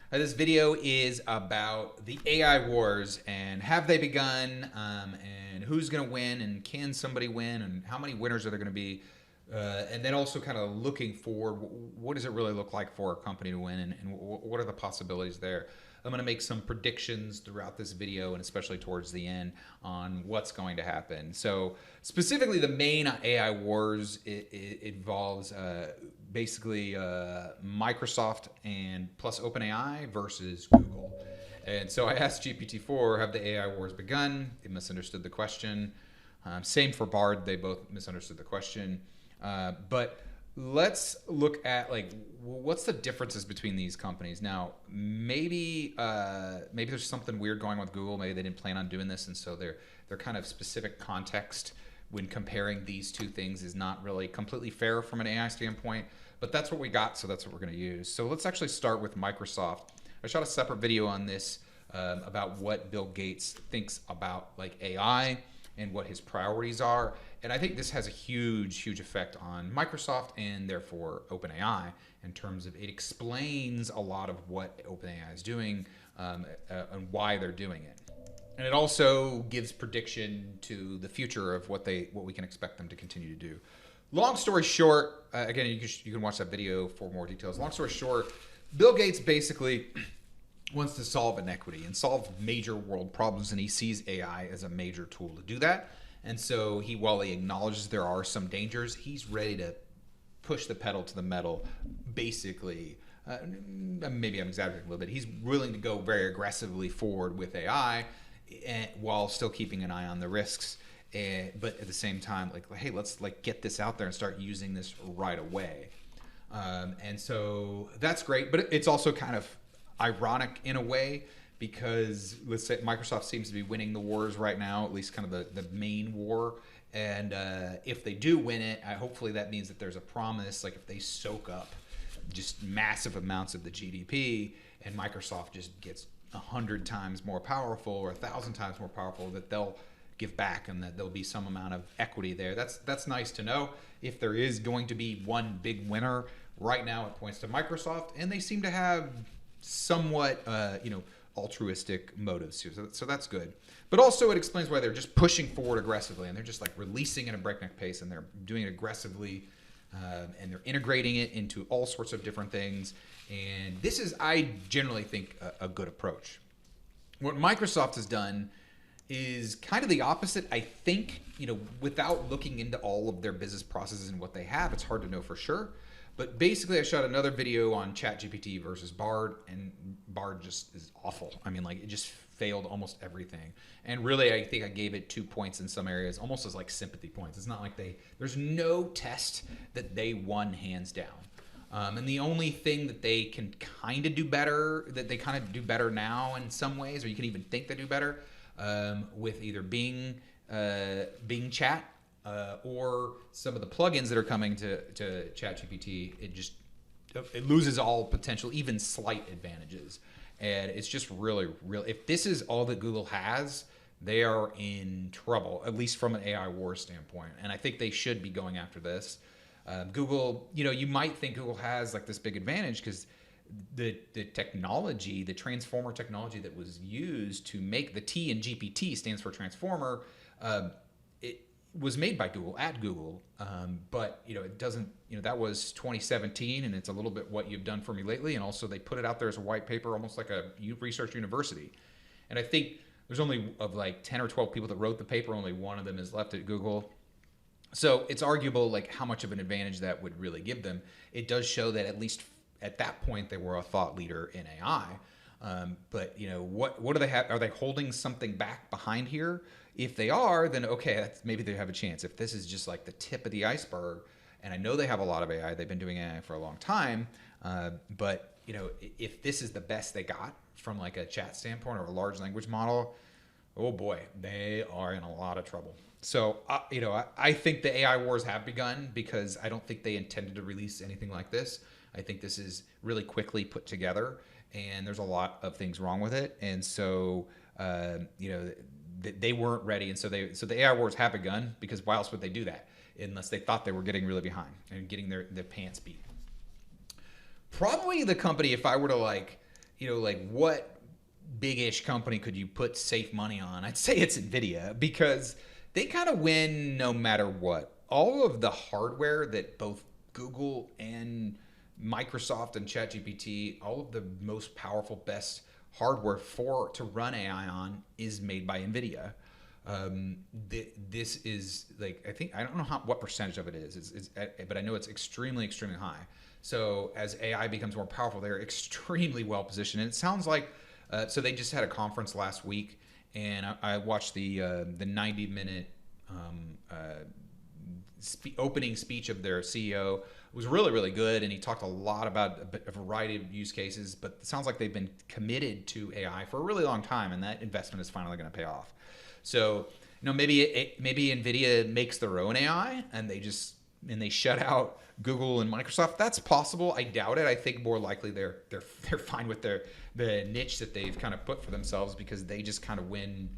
This video is about the AI wars and have they begun, and who's going to win, and can somebody win, and how many winners are there going to be, and then also kind of looking forward. What does it really look like for a company to win, and what are the possibilities there? I'm going to make some predictions throughout this video, and especially towards the end, on what's going to happen. So specifically, the main AI wars it involves basically Microsoft and plus OpenAI versus Google. And so I asked GPT-4, have the AI wars begun? It misunderstood the question. Same for Bard, they both misunderstood the question. But let's look at like what's the differences between these companies. Now, maybe there's something weird going on with Google. Maybe they didn't plan on doing this, and so their kind of specific context when comparing these two things is not really completely fair from an AI standpoint. But that's what we got, so that's what we're going to use. So let's actually start with Microsoft. I shot a separate video on this about what Bill Gates thinks about like AI and what his priorities are. And I think this has a huge effect on Microsoft and therefore OpenAI in terms of it explains a lot of what OpenAI is doing and why they're doing it. And it also gives prediction to the future of what we can expect them to continue to do. Long story short, again, you can watch that video for more details. Long story short, Bill Gates basically wants to solve inequity and solve major world problems, and he sees AI as a major tool to do that. And so while he acknowledges there are some dangers, he's ready to push the pedal to the metal, basically. Maybe I'm exaggerating a little bit. He's willing to go very aggressively forward with AI while still keeping an eye on the risks. But at the same time, like, hey, let's like get this out there and start using this right away. And so that's great, but it's also kind of ironic in a way because let's say Microsoft seems to be winning the wars right now, at least kind of the main war. And if they do win it, hopefully that means that there's a promise, like if they soak up just massive amounts of the GDP and Microsoft just gets 100 times more powerful or 1,000 times more powerful, that they'll give back and that there'll be some amount of equity there. That's nice to know. If there is going to be one big winner, right now it points to Microsoft, and they seem to have somewhat altruistic motives here, so that's good. But also it explains why they're just pushing forward aggressively, and they're just like releasing at a breakneck pace, and they're doing it aggressively, and they're integrating it into all sorts of different things. And this is, I generally think, a good approach. What Microsoft has done is kind of the opposite. I think, without looking into all of their business processes and what they have, it's hard to know for sure. But basically, I shot another video on ChatGPT versus Bard, and Bard just is awful. I mean, like, it just failed almost everything. And really, I think I gave it 2 points in some areas, almost as like sympathy points. It's not like there's no test that they won hands down. And the only thing that they can kind of do better, that they kind of do better now in some ways, or you can even think they do better, with either Bing Chat, or some of the plugins that are coming to ChatGPT, it loses all potential, even slight advantages. And it's just really, if this is all that Google has, they are in trouble, at least from an AI war standpoint. And I think they should be going after this. Google, you might think Google has like this big advantage because the technology, the transformer technology that was used to make the T in GPT stands for transformer, it was made by Google at Google, but it doesn't. That was 2017, and it's a little bit what you've done for me lately. And also, they put it out there as a white paper, almost like a research university. And I think there's only of like 10 or 12 people that wrote the paper, only one of them is left at Google. So it's arguable like how much of an advantage that would really give them. It does show that at least at that point they were a thought leader in AI. But what do they have? Are they holding something back behind here? If they are, then okay, maybe they have a chance. If this is just like the tip of the iceberg, and I know they have a lot of AI, they've been doing AI for a long time, but if this is the best they got from like a chat standpoint or a large language model, oh boy, they are in a lot of trouble. So, I think the AI wars have begun because I don't think they intended to release anything like this. I think this is really quickly put together, and there's a lot of things wrong with it. And so, they weren't ready. And so the AI wars have begun because why else would they do that unless they thought they were getting really behind and getting their pants beat? Probably the company, if I were to like what big-ish company could you put safe money on? I'd say it's Nvidia, because they kind of win no matter what. All of the hardware that both Google and Microsoft and ChatGPT, all of the most powerful, best hardware to run AI on is made by Nvidia. This is like, I don't know what percentage of it is, but I know it's extremely, extremely high. So as AI becomes more powerful, they're extremely well positioned. And it sounds like, so they just had a conference last week, and I watched the 90-minute opening speech of their CEO. It was really, really good, and he talked a lot about a variety of use cases, but it sounds like they've been committed to AI for a really long time, and that investment is finally going to pay off. So, maybe Nvidia makes their own AI, and they shut out Google and Microsoft. That's possible. I doubt it. I think more likely they're fine with the niche that they've kind of put for themselves, because they just kind of win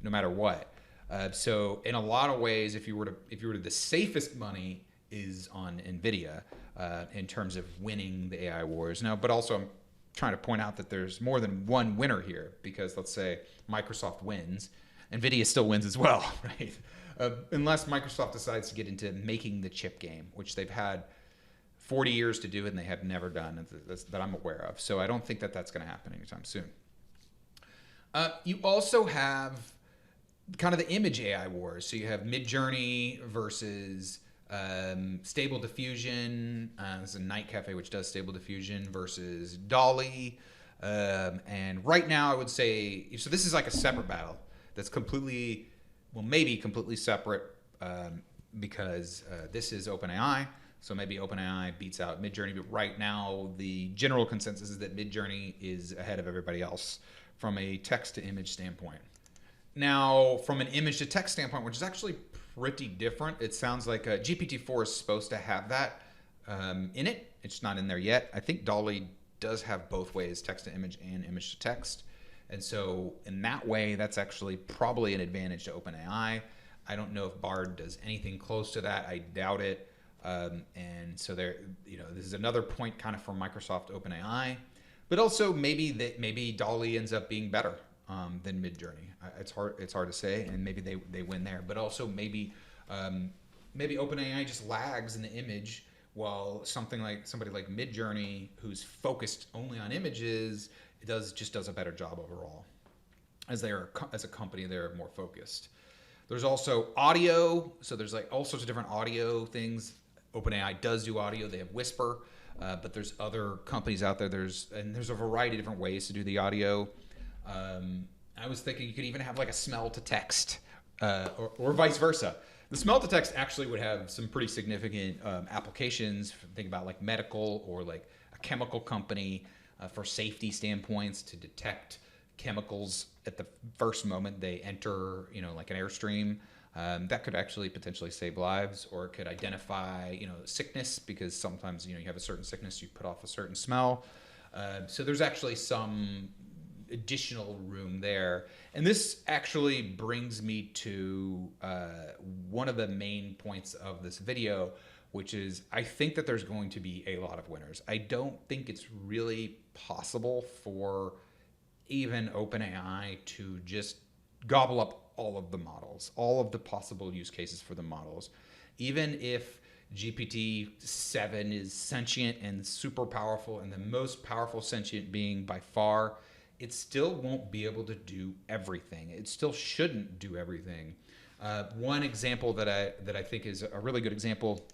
no matter what. So in a lot of ways, if you were to, the safest money is on Nvidia in terms of winning the AI wars. Now, but also I'm trying to point out that there's more than one winner here, because let's say Microsoft wins, Nvidia still wins as well, right? Unless Microsoft decides to get into making the chip game, which they've had 40 years to do and they have never done that I'm aware of. So I don't think that that's going to happen anytime soon. You also have kind of the image AI wars. So you have Midjourney versus Stable Diffusion. This is a Night Cafe, which does Stable Diffusion, versus DALL-E. And right now I would say, so this is like a separate battle that's maybe completely separate, because this is OpenAI. So maybe OpenAI beats out Midjourney, but right now the general consensus is that Midjourney is ahead of everybody else from a text to image standpoint. Now, from an image to text standpoint, which is actually pretty different, it sounds like GPT-4 is supposed to have that in it. It's not in there yet. I think DALL-E does have both ways, text to image and image to text. And so in that way, that's actually probably an advantage to OpenAI. I don't know if Bard does anything close to that. I doubt it. And so this is another point kind of for Microsoft OpenAI, but also maybe DALL-E ends up being better than Midjourney. It's hard to say, and maybe they win there. But also maybe OpenAI just lags in the image, while somebody like Midjourney, who's focused only on images, does a better job overall. As a company, they're more focused. There's also audio. So there's like all sorts of different audio things. OpenAI does do audio. They have Whisper, but there's other companies out there. There's a variety of different ways to do the audio. I was thinking you could even have like a smell to text, or vice versa. The smell to text actually would have some pretty significant applications. Think about like medical, or like a chemical company for safety standpoints, to detect chemicals at the first moment they enter, like an airstream. That could actually potentially save lives, or it could identify, sickness, because sometimes, you have a certain sickness, you put off a certain smell. So there's actually some additional room there. And this actually brings me to one of the main points of this video, which is I think that there's going to be a lot of winners. I don't think it's really possible for even OpenAI to just gobble up all of the models, all of the possible use cases for the models. Even if GPT-7 is sentient and super powerful, and the most powerful sentient being by far, it still won't be able to do everything. It still shouldn't do everything. One example that I think is a really good example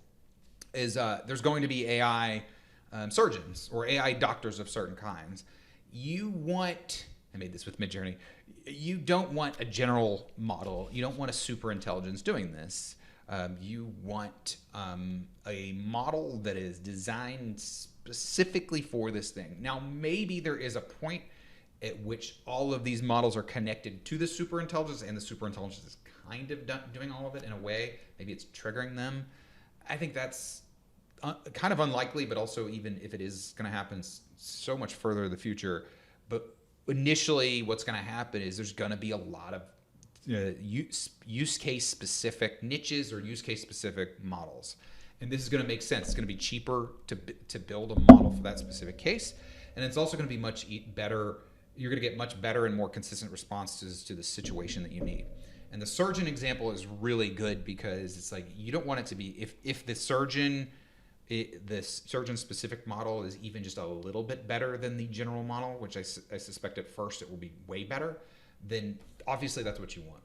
is there's going to be AI surgeons or AI doctors of certain kinds. I made this with Midjourney. You don't want a general model. You don't want a super intelligence doing this. You want a model that is designed specifically for this thing. Now, maybe there is a point at which all of these models are connected to the superintelligence, and the superintelligence is kind of doing all of it in a way. Maybe it's triggering them. I think that's kind of unlikely, but also, even if it is going to happen, so much further in the future. But initially, what's going to happen is there's going to be a lot of use case specific niches or use case specific models. And this is going to make sense. It's going to be cheaper to build a model for that specific case. and it's also going to be much better. You're going to get much better and more consistent responses to the situation that you need. And the surgeon example is really good because it's like you don't want it to be if the surgeon. This surgeon specific model is even just a little bit better than the general model, which I suspect at first it will be way better, then obviously that's what you want.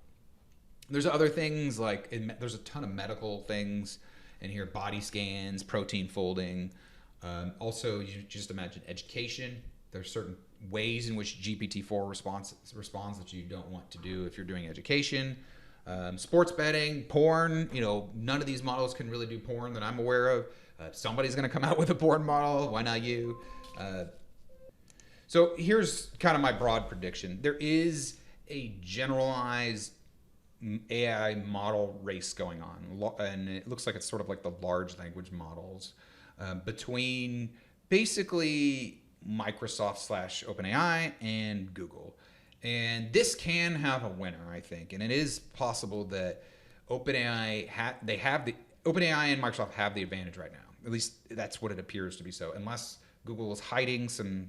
There's other things like there's a ton of medical things in here, body scans, protein folding. Also, you just imagine education. There's certain ways in which GPT-4 responds that you don't want to do if you're doing education. Sports betting, porn, none of these models can really do porn that I'm aware of. Somebody's going to come out with a porn model. Why not you? So here's kind of my broad prediction. There is a generalized AI model race going on. And it looks like it's sort of like the large language models between basically Microsoft / OpenAI and Google. And this can have a winner, I think. And it is possible that OpenAI and Microsoft have the advantage right now. At least that's what it appears to be so, unless Google is hiding some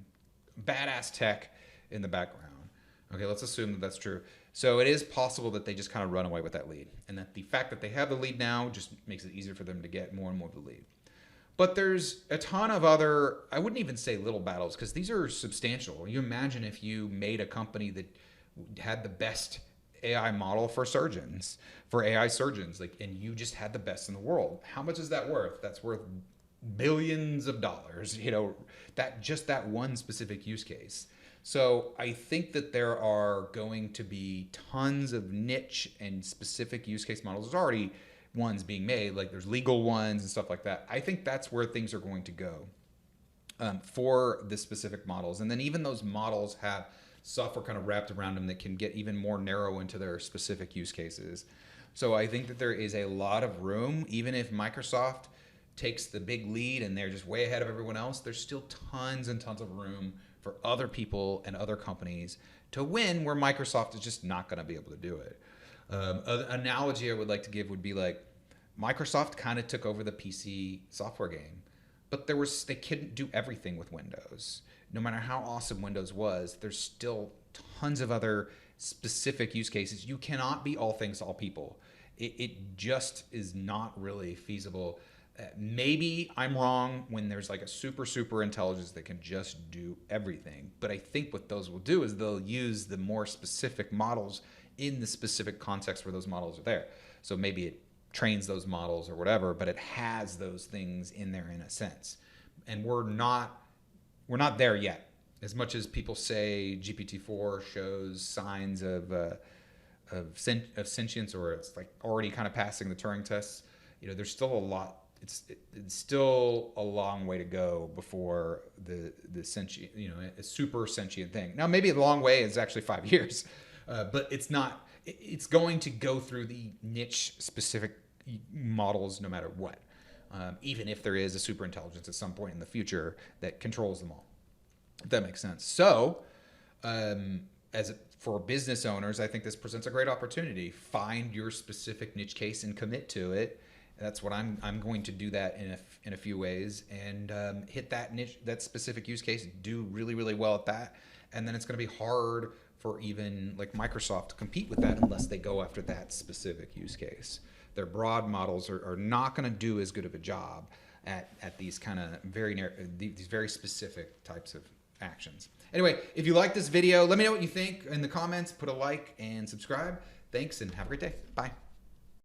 badass tech in the background. Okay, let's assume that that's true. So it is possible that they just kind of run away with that lead, and that the fact that they have the lead now just makes it easier for them to get more and more of the lead. But there's a ton of other, I wouldn't even say little battles, because these are substantial. You imagine if you made a company that had the best AI model for surgeons, for AI surgeons, and you just had the best in the world. How much is that worth? That's worth billions of dollars, that one specific use case. So I think that there are going to be tons of niche and specific use case models. There's already ones being made, like there's legal ones and stuff like that. I think that's where things are going to go for the specific models. And then even those models have software kind of wrapped around them that can get even more narrow into their specific use cases. So I think that there is a lot of room, even if Microsoft takes the big lead and they're just way ahead of everyone else, there's still tons and tons of room for other people and other companies to win where Microsoft is just not going to be able to do it. An analogy I would like to give would be like Microsoft kind of took over the PC software game, but they couldn't do everything with Windows. No matter how awesome Windows was, there's still tons of other specific use cases. You cannot be all things to all people. It just is not really feasible. Maybe I'm wrong when there's like a super intelligence that can just do everything. But I think what those will do is they'll use the more specific models in the specific context where those models are there. So maybe it trains those models or whatever, but it has those things in there in a sense. And we're not there yet. As much as people say GPT-4 shows signs of sentience, or it's like already kind of passing the Turing tests, there's still a lot. It's still a long way to go before the sentient, a super sentient thing. Now, maybe the long way is actually 5 years, but it's not. It's going to go through the niche specific models no matter what. Even if there is a super intelligence at some point in the future that controls them all, if that makes sense. So, for business owners, I think this presents a great opportunity. Find your specific niche case and commit to it. That's what I'm going to do that in a few ways, and hit that niche, that specific use case, do really well at that, and then it's going to be hard for even like Microsoft to compete with that unless they go after that specific use case. Their broad models are not going to do as good of a job at these kind of these very specific types of actions. Anyway, if you like this video, let me know what you think in the comments. Put a like and subscribe. Thanks, and have a great day. Bye.